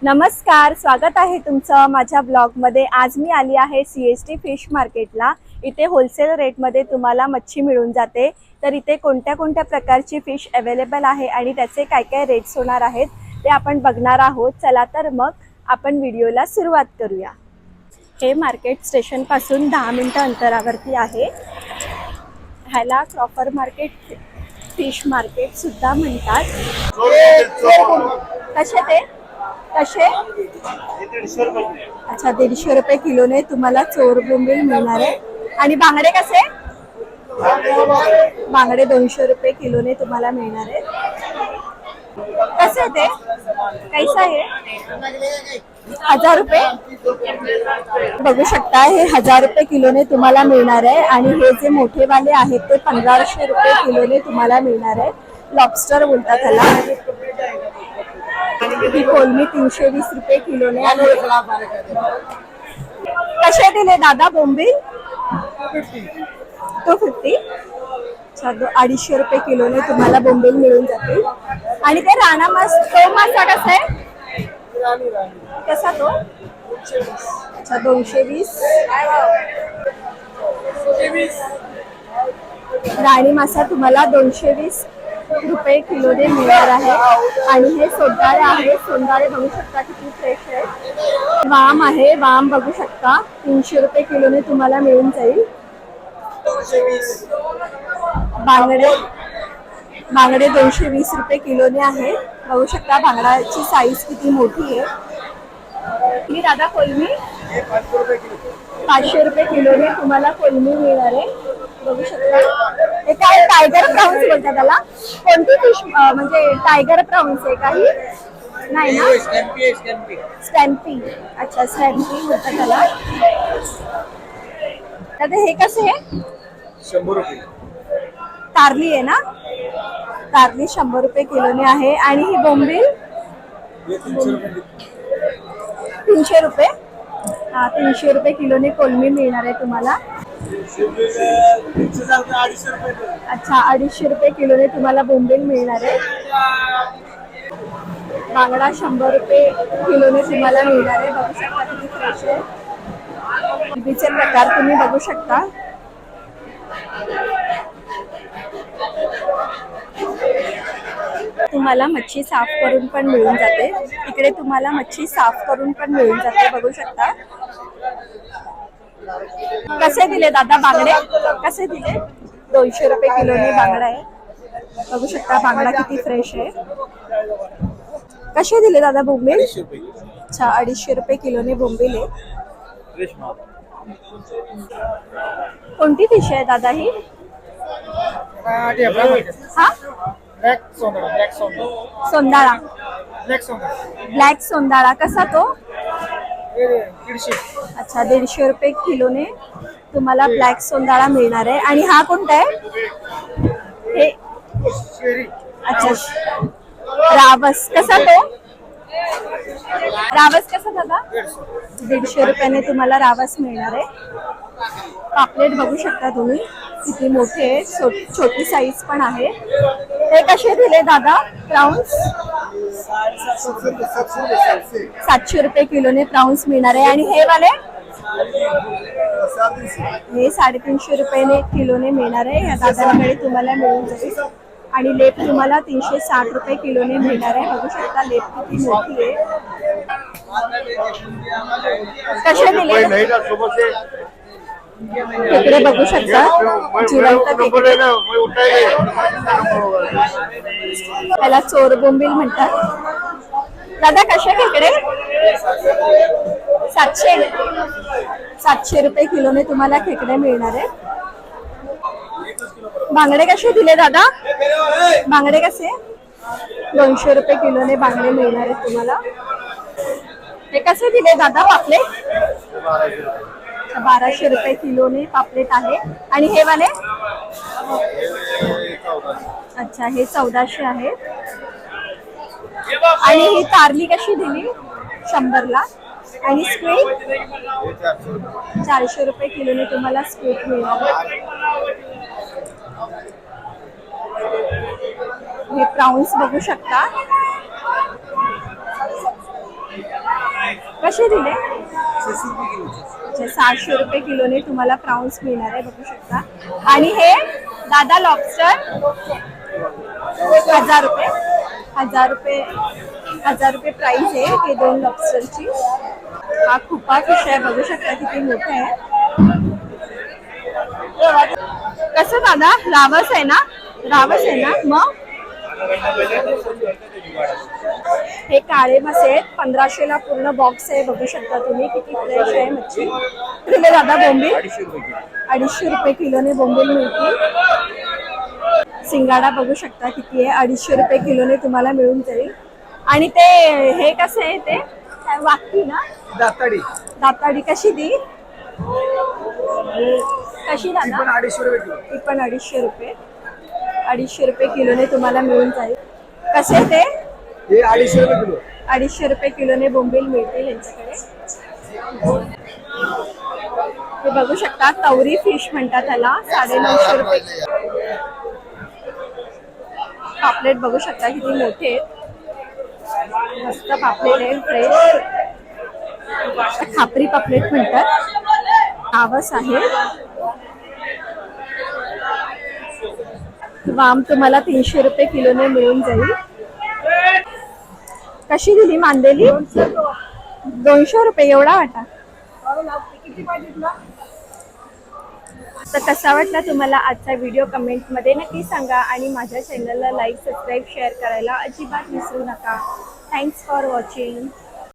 नमस्कार, स्वागत आहे तुमचं माझ्या ब्लॉगमध्ये। आज मी आली आहे CST फिश मार्केटला। इथे होलसेल रेटमध्ये तुम्हाला मच्छी मिळून जाते। तर इथे कोणत्या कोणत्या प्रकारची फिश अवेलेबल आहे आणि त्याचे काय काय रेट्स होणार आहेत ते आपण बघणार आहोत। चला तर मग आपण व्हिडिओला सुरुवात करूया। हे मार्केट स्टेशन पासून 10 मिनिटं अंतरावरती आहे। ह्याला क्रॉफर मार्केट फिश मार्केट सुद्धा म्हणतात। कसे ते कसे? अच्छा, 150 रुपये किलोने तुम्हाला चोर बोंबील मिळणार आहे। आणि बांगडे कसे? बांगडे 200 रुपये किलोने तुम्हाला मिळणार आहे। कसे ते? कैसा आहे? 1000 रुपये बघू शकता। हे 1000 रुपये किलोने तुम्हाला मिळणार आहे। आणि हे जे मोठे वाले आहेत ते 1500 रुपये किलोने तुम्हाला मिळणार आहे। लॉबस्टर बोलतात त्याला। ही कोलमी 320 रुपये किलोने आहे। कसे दिले दादा बोंबील? 250। अच्छा, 250 रुपये किलोने तुम्हाला बोंबील मिळून जातील। आणि ते राणा तो मासा कसा आहे? कसा तो? अच्छा, 220। राणी मासा तुम्हाला 220 रुपये किलोने मिळणार आहे। आणि हे सोंडाळे आहे। सोंडाळे बघू शकता किती फ्रेश आहे। वाम आहे। वाम बघू शकता 300 रुपये किलोने तुम्हाला मिळून जाईल। बांगडे 220 रुपये किलोने आहे। बघू शकता बांगडाची साईज किती मोठी आहे। ही दादा कोलमी 500 रुपये किलोने तुम्हाला कोलमी मिळणार आहे। बघू शकता हे काय टायगर प्राउन्स बोलतात त्याला। कोणती फिश म्हणजे टायगर प्राउन्स आहे काही नाही ना? स्टॅम्पी। अच्छा, स्टॅम्पी बोलतात त्याला। तर हे कसे आहे? 100 रुपये। कारली आहे ना? कारली 100 रुपये किलोने आहे। आणि ही बोंबील 300 रुपये। हा, 300 रुपये किलोने कोलमी मिळणार आहे तुम्हाला। अच्छा, 250 रुपये किलोने तुम्हाला बोंबील मिळणार आहे। बांगडा 100 रुपये किलोने तुम्हाला मिळणार आहे। बघू शकता किती फ्रेश आहे। कोलंबीचे प्रकार तुम्ही बघू शकता। तुम्हाला मच्छी साफ करून पण मिळून जाते। इकडे तुम्हाला मच्छी साफ करून पण मिळून जाते। बघू शकता। कसे दिले दादा बांगडे? कसे दिले? 200 रुपये किलोने बांगडा आहे। बघू शकता बांगडा किती फ्रेश आहे। कसे दिले दादा बोंबील? अच्छा, 250 रुपये किलोने बोंबील आहे। कोणती फिश आहे दादा ही? हा, सोंडाळा। ब्लॅक सोंडाळा कसा तो? अच्छा, 150 रुपये किलोने तुम्हाला ब्लॅक सोंडाळा मिळणार आहे। आणि हा कोणता आहे? हे अच्छा, रावस कसा तो? रावस कसा दादा? 150 रुपयाने तुम्हाला रावस मिळणार आहे। पापलेट बघू शकता तुम्ही किती मोठे आहे। छोटी साईज पण आहे। हे कसे दिले दादा प्राउन्स? 700 रुपये किलोने प्राउन्स मिळणार आहे। आणि हे वाले हे 350 रुपये किलोने मिळणार आहे। या दादांकडे तुम्हाला मिळून जाईल। आणि लेप तुम्हाला 360 रुपये किलोने मिळणार आहे। बघू शकता लेप किती मोठी आहे। कसे दिले? इकडे बघू शकता जिवंत खेकडे। त्याला चोर बोंबील म्हणतात। दादा कसे खेकडे? 700 रुपये किलोने तुम्हाला खेकडे मिळणार आहे। बांगडे कसे दिले दादा? बांगडे कसे? 200 रुपये किलोने बांगडे मिळणार आहेत तुम्हाला। हे कसे दिले दादा पापलेट? 1200 रुपये किलोने पापलेट आहे। आणि हे वाले? अच्छा, हे 1400 आहे। आणि ही कारली कशी दिली? 100 ला। आणि स्क्वीड 400 रुपये किलोने तुम्हाला स्क्वीड मिळणार आहे। हे प्राउन्स बघू शकता। कसे दिले? अच्छा, 600 रुपये किलोने तुम्हाला प्राउन्स मिळणार आहे, बघू शकता. आणि हे दादा लॉबस्टर 1000 रुपये. 1000 रुपये, 1000 रुपये प्राइस आहे हे 2 लॉबस्टरची. हा खुपा फिश आहे, बघू शकता किती मोठा आहे. कसं दादा? रावस आहे ना? रावस आहे ना? मग हे काळे मासे आहेत, 1500ला पूर्ण बॉक्स आहे, बघू शकता तुम्ही किती फ्रेश आहे मच्छी. दिले दादा बोंबील? 250 रुपये किलोने बोंबील मिळतील. सिंगाडा बघू शकता किती आहे, 250 रुपये किलोने तुम्हाला मिळून जाईल. आणि ते हे कसे आहे ते वाकटी ना? दाताडी. दाताडी कशी दी? कशी दादा? 250 रुपये किलो. ती पण 250 रुपये. 250 रुपये किलोने तुम्हाला मिळून जाईल. कसे ते? हे 250 रुपये किलो. 250 रुपये किलोने बोंबील मिळतील यांच्याकडे. हे बघू शकता, तवरी फिश म्हणतात त्याला, 950 रुपये. पापलेट बघू शकता किती मोठे आहेत, मस्त पापलेट आहे, फ्रेश. खापरी पापलेट म्हणतात. आवस आहे. वाम तुम्हाला 300 रुपये किलोने मिळून जाईल. कशी दिली मांदेली? 200 रुपये. एवढा वाटा. तर कसा वाटला तुम्हाला आजचा व्हिडिओ कमेंटमध्ये नक्की सांगा. आणि माझ्या चॅनलला लाईक, सबस्क्राईब, शेअर करायला अजिबात विसरू नका. Thanks for watching.